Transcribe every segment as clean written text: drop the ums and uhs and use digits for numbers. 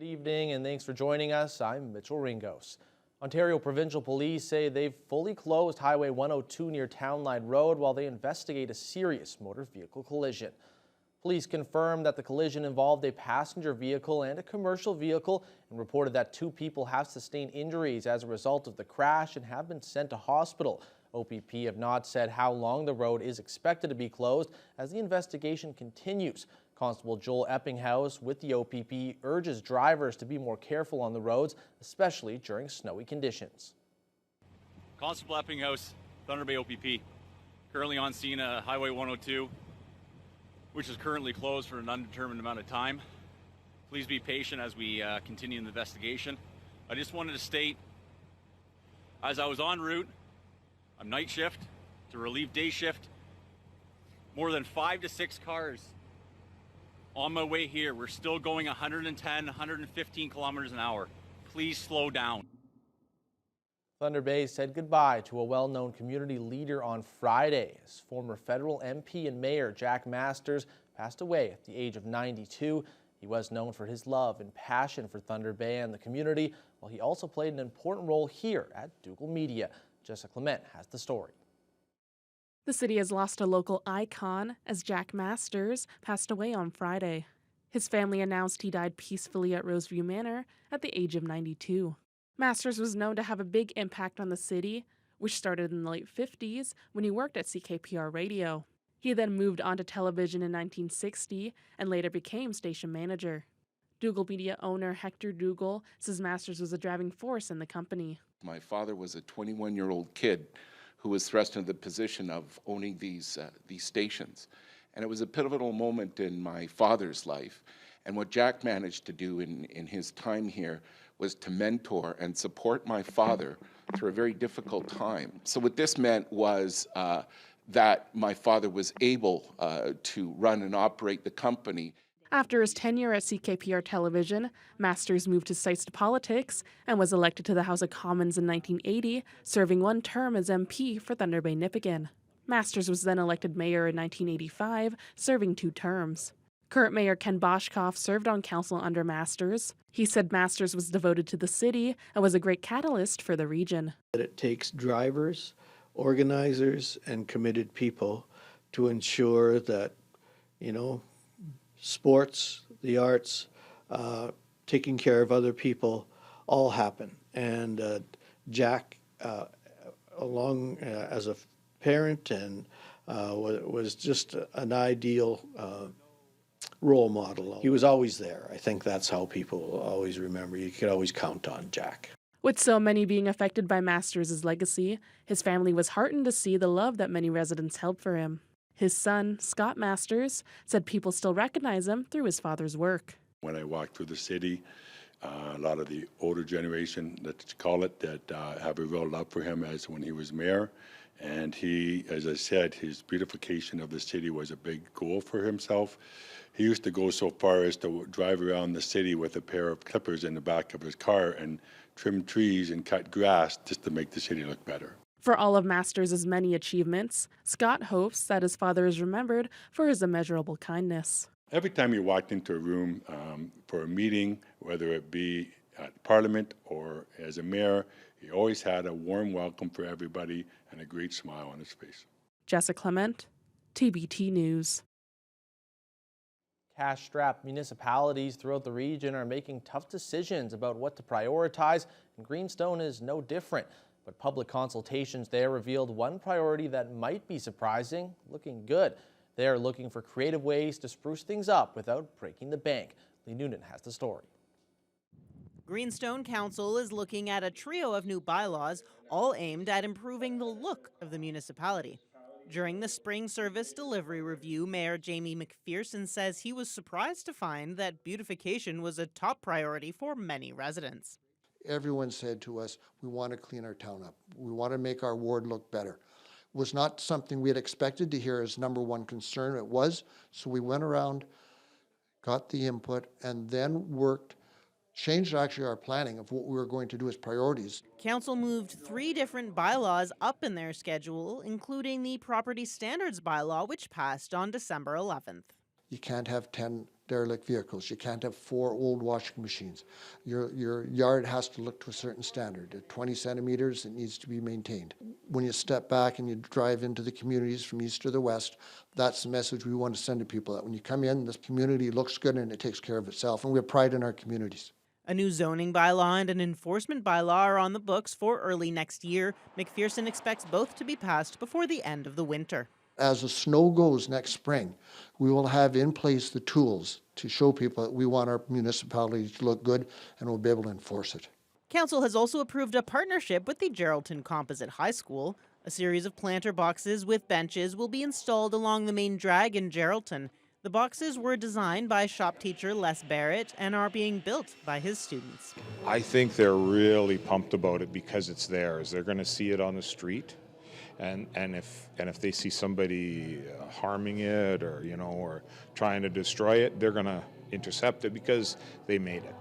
Good evening and thanks for joining us. I'm Mitchell Ringos. Ontario Provincial Police say they've fully closed Highway 102 near Townline Road while they investigate a serious motor vehicle collision. Police confirmed that the collision involved a passenger vehicle and a commercial vehicle and reported that 2 people have sustained injuries as a result of the crash and have been sent to hospital. OPP have not said how long the road is expected to be closed as the investigation continues. Constable Joel Eppinghaus with the OPP urges drivers to be more careful on the roads, especially during snowy conditions. Constable Eppinghaus, Thunder Bay OPP, currently on scene at Highway 102, which is currently closed for an undetermined amount of time. Please be patient as we continue the investigation. I just wanted to state, as I was en route, I'm night shift to relieve day shift, more than 5 to 6 cars on my way here. We're still going 110, 115 kilometers an hour. Please slow down. Thunder Bay said goodbye to a well-known community leader on Friday as former federal MP and mayor Jack Masters passed away at the age of 92. He was known for his love and passion for Thunder Bay and the community, while he also played an important role here at Dougal Media. Jessica Clement has the story. The city has lost a local icon as Jack Masters passed away on Friday. His family announced he died peacefully at Roseview Manor at the age of 92. Masters was known to have a big impact on the city, which started in the late 50s when he worked at CKPR Radio. He then moved on to television in 1960 and later became station manager. Dougal Media owner Hector Dougal says Masters was a driving force in the company. My father was a 21-year-old kid who was thrust into the position of owning these stations. And it was a pivotal moment in my father's life. And what Jack managed to do in his time here was to mentor and support my father through a very difficult time. So what this meant was that my father was able to run and operate the company. After his tenure at CKPR Television, Masters moved his sights to politics and was elected to the House of Commons in 1980, serving 1 term as MP for Thunder Bay Nipigon. Masters was then elected mayor in 1985, serving 2 terms. Current Mayor Ken Boshkoff served on council under Masters. He said Masters was devoted to the city and was a great catalyst for the region. It takes drivers, organizers, and committed people to ensure that, sports, the arts, taking care of other people all happen. And Jack, along as a parent, and was just an ideal role model. He was always there. I think that's how people always remember. You could always count on Jack. With so many being affected by Masters' legacy, his family was heartened to see the love that many residents held for him. His son, Scott Masters, said people still recognize him through his father's work. When I walk through the city, a lot of the older generation, let's call it, that have a real love for him as when he was mayor. And he, as I said, his beautification of the city was a big goal for himself. He used to go so far as to drive around the city with a pair of clippers in the back of his car and trim trees and cut grass just to make the city look better. For all of Masters' many achievements, Scott hopes that his father is remembered for his immeasurable kindness. Every time you walked into a room for a meeting, whether it be at Parliament or as a mayor, he always had a warm welcome for everybody and a great smile on his face. Jessica Clement, TBT News. Cash-strapped municipalities throughout the region are making tough decisions about what to prioritize, and Greenstone is no different. But public consultations there revealed one priority that might be surprising, looking good. They are looking for creative ways to spruce things up without breaking the bank. Lee Noonan has the story. Greenstone Council is looking at a trio of new bylaws, all aimed at improving the look of the municipality. During the spring service delivery review, Mayor Jamie McPherson says he was surprised to find that beautification was a top priority for many residents. Everyone said to us, we want to clean our town up. We want to make our ward look better. It was not something we had expected to hear as #1 concern. It was, so we went around, got the input, and then changed actually our planning of what we were going to do as priorities. Council moved 3 different bylaws up in their schedule, including the property standards bylaw, which passed on December 11th. You can't have 10 derelict vehicles. You can't have 4 old washing machines. Your yard has to look to a certain standard. At 20 centimeters, it needs to be maintained. When you step back and you drive into the communities from east to the west, that's the message we want to send to people, that when you come in, this community looks good and it takes care of itself, and we have pride in our communities. A new zoning bylaw and an enforcement bylaw are on the books for early next year. McPherson expects both to be passed before the end of the winter. As the snow goes next spring, we will have in place the tools to show people that we want our municipality to look good, and we'll be able to enforce it. Council has also approved a partnership with the Geraldton Composite High School. A series of planter boxes with benches will be installed along the main drag in Geraldton. The boxes were designed by shop teacher Les Barrett and are being built by his students. I think they're really pumped about it because it's theirs. They're going to see it on the street, and if they see somebody harming it or trying to destroy it, they're going to intercept it because they made it.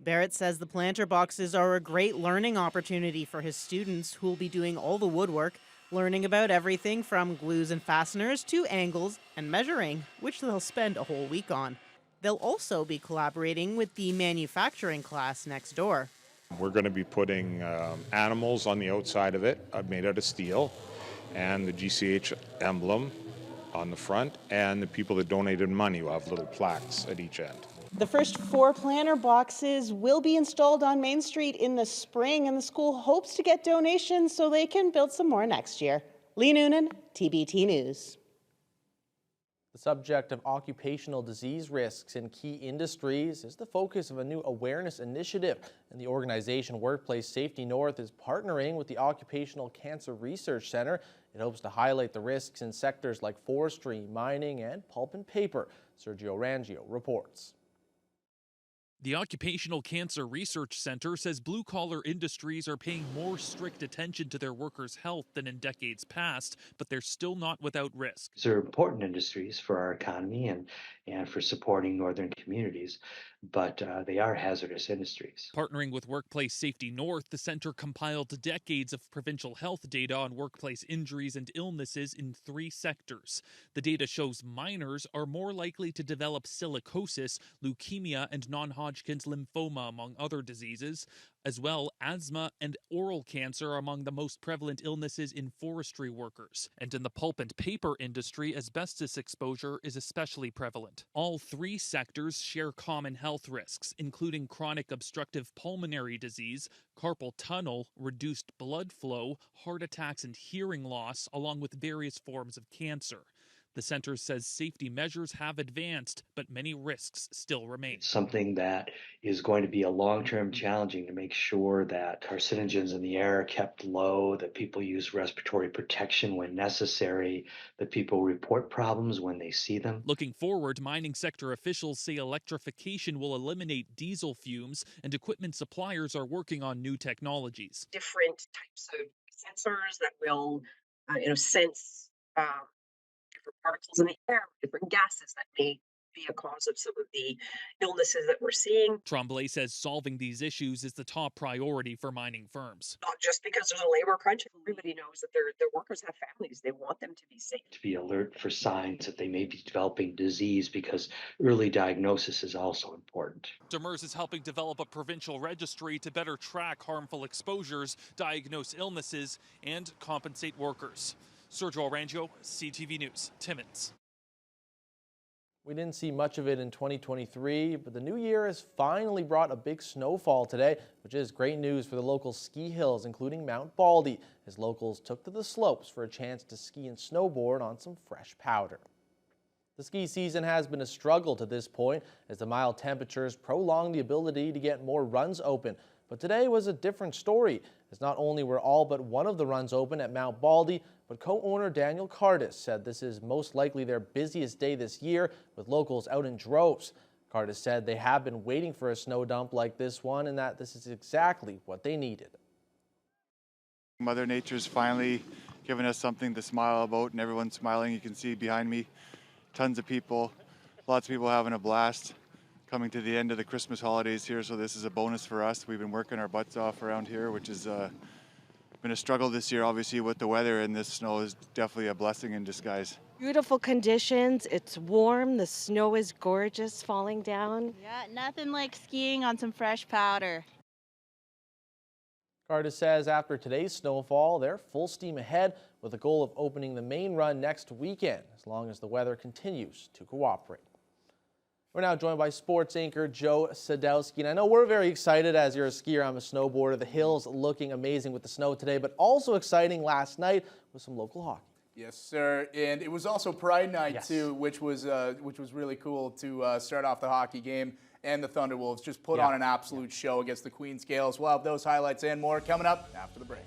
Barrett says the planter boxes are a great learning opportunity for his students, who will be doing all the woodwork, learning about everything from glues and fasteners to angles and measuring, which they'll spend a whole week on. They'll also be collaborating with the manufacturing class next door. We're going to be putting animals on the outside of it, made out of steel, and the GCH emblem on the front, and the people that donated money will have little plaques at each end. The first 4 planter boxes will be installed on Main Street in the spring, and the school hopes to get donations so they can build some more next year. Lee Noonan, TBT News. The subject of occupational disease risks in key industries is the focus of a new awareness initiative, and the organization Workplace Safety North is partnering with the Occupational Cancer Research Center. It hopes to highlight the risks in sectors like forestry, mining, and pulp and paper. Sergio Rangio reports. The Occupational Cancer Research Center says blue-collar industries are paying more strict attention to their workers' health than in decades past, but they're still not without risk. These are important industries for our economy and for supporting northern communities, but they are hazardous industries. Partnering with Workplace Safety North, the center compiled decades of provincial health data on workplace injuries and illnesses in 3 sectors. The data shows miners are more likely to develop silicosis, leukemia, and non-Hodgkin's lymphoma, among other diseases. As well, asthma and oral cancer are among the most prevalent illnesses in forestry workers. And in the pulp and paper industry, asbestos exposure is especially prevalent. All 3 sectors share common health risks, including chronic obstructive pulmonary disease, carpal tunnel, reduced blood flow, heart attacks, and hearing loss, along with various forms of cancer. The center says safety measures have advanced, but many risks still remain. It's something that is going to be a long-term challenging to make sure that carcinogens in the air are kept low, that people use respiratory protection when necessary, that people report problems when they see them. Looking forward, mining sector officials say electrification will eliminate diesel fumes, and equipment suppliers are working on new technologies. Different types of sensors that will, sense different particles in the air, different gases that may be a cause of some of the illnesses that we're seeing. Tremblay says solving these issues is the top priority for mining firms. Not just because there's a labor crunch. Everybody knows that their workers have families. They want them to be safe. To be alert for signs that they may be developing disease, because early diagnosis is also important. Demers is helping develop a provincial registry to better track harmful exposures, diagnose illnesses, and compensate workers. Sergio Rangio, CTV News, Timmins. We didn't see much of it in 2023, but the new year has finally brought a big snowfall today, which is great news for the local ski hills, including Mount Baldy, as locals took to the slopes for a chance to ski and snowboard on some fresh powder. The ski season has been a struggle to this point, as the mild temperatures prolong the ability to get more runs open. But today was a different story, as not only were all but one of the runs open at Mount Baldy, but co-owner Daniel Cardis said this is most likely their busiest day this year, with locals out in droves. Cardis said they have been waiting for a snow dump like this one, and that this is exactly what they needed. Mother Nature's finally given us something to smile about, and everyone's smiling. You can see behind me tons of people, lots of people having a blast. Coming to the end of the Christmas holidays here, so this is a bonus for us. We've been working our butts off around here, which has been a struggle this year, obviously, with the weather, and this snow is definitely a blessing in disguise. Beautiful conditions. It's warm. The snow is gorgeous falling down. Yeah, nothing like skiing on some fresh powder. Carter says after today's snowfall, they're full steam ahead with a goal of opening the main run next weekend, as long as the weather continues to cooperate. We're now joined by sports anchor Joe Sadowski, and I know we're very excited as you're a skier, I'm a snowboarder. The hills looking amazing with the snow today, but also exciting last night with some local hockey. Yes, sir. And it was also Pride Night, Yes. too, which was really cool to start off the hockey game. And the Thunderwolves just put on an absolute show against the Queens Gales. We'll have those highlights and more coming up after the break.